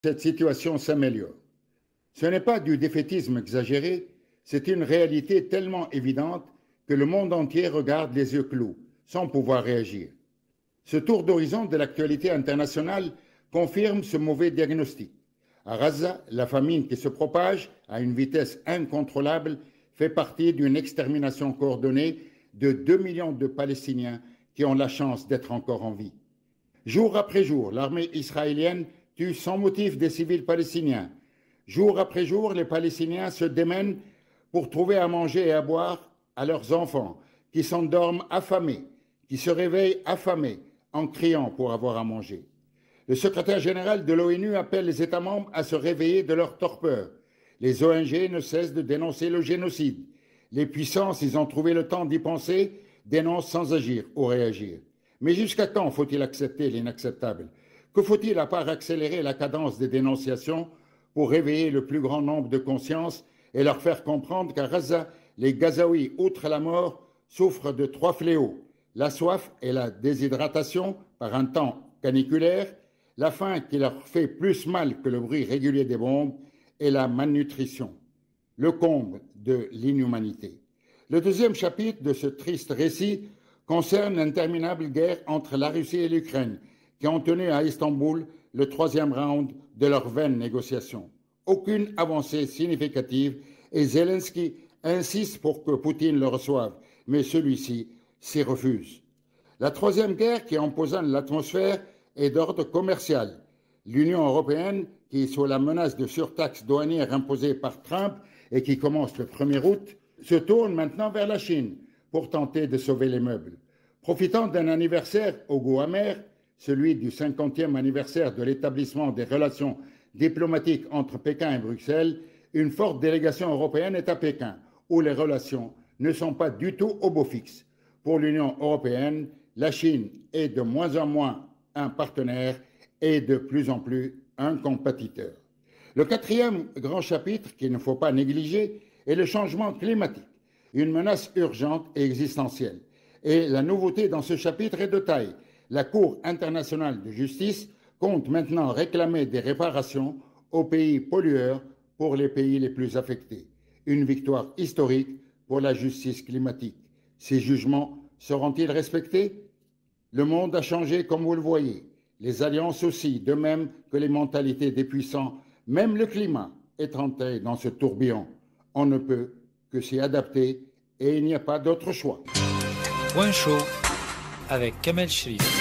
Cette situation s'améliore. Ce n'est pas du défaitisme exagéré, c'est une réalité tellement évidente que le monde entier regarde les yeux clos, sans pouvoir réagir. Ce tour d'horizon de l'actualité internationale confirme ce mauvais diagnostic. À Gaza, la famine qui se propage à une vitesse incontrôlable fait partie d'une extermination coordonnée de 2 millions de Palestiniens qui ont la chance d'être encore en vie. Jour après jour, l'armée israélienne tue sans motif des civils palestiniens. Jour après jour, les Palestiniens se démènent pour trouver à manger et à boire à leurs enfants, qui s'endorment affamés, qui se réveillent affamés en criant pour avoir à manger. Le secrétaire général de l'ONU appelle les États membres à se réveiller de leur torpeur. Les ONG ne cessent de dénoncer le génocide. Les puissances, ils ont trouvé le temps d'y penser, dénoncent sans agir ou réagir. Mais jusqu'à quand faut-il accepter l'inacceptable? Que faut-il à part accélérer la cadence des dénonciations pour réveiller le plus grand nombre de consciences et leur faire comprendre qu'à Gaza, les Gazaouis, outre la mort, souffrent de 3 fléaux: la soif et la déshydratation par un temps caniculaire, la faim qui leur fait plus mal que le bruit régulier des bombes, et la malnutrition, le comble de l'inhumanité. Le deuxième chapitre de ce triste récit concerne l'interminable guerre entre la Russie et l'Ukraine, qui ont tenu à Istanbul le 3e round de leurs vaines négociations. Aucune avancée significative et Zelensky insiste pour que Poutine le reçoive, mais celui-ci s'y refuse. La 3e guerre qui empoisonne l'atmosphère est d'ordre commercial. L'Union européenne, qui est sous la menace de surtaxes douanières imposées par Trump et qui commence le 1er août, se tourne maintenant vers la Chine pour tenter de sauver les meubles. Profitant d'un anniversaire au goût amer, celui du 50e anniversaire de l'établissement des relations diplomatiques entre Pékin et Bruxelles, une forte délégation européenne est à Pékin, où les relations ne sont pas du tout au beau fixe. Pour l'Union européenne, la Chine est de moins en moins un partenaire et de plus en plus un compétiteur. Le 4e grand chapitre qu'il ne faut pas négliger est le changement climatique, une menace urgente et existentielle. Et la nouveauté dans ce chapitre est de taille. La Cour internationale de justice compte maintenant réclamer des réparations aux pays pollueurs pour les pays les plus affectés. Une victoire historique pour la justice climatique. Ces jugements seront-ils respectés? Le monde a changé comme vous le voyez. Les alliances aussi, de même que les mentalités des puissants. Même le climat est entré dans ce tourbillon. On ne peut que s'y adapter et il n'y a pas d'autre choix. Point chaud avec Kamel Chérif.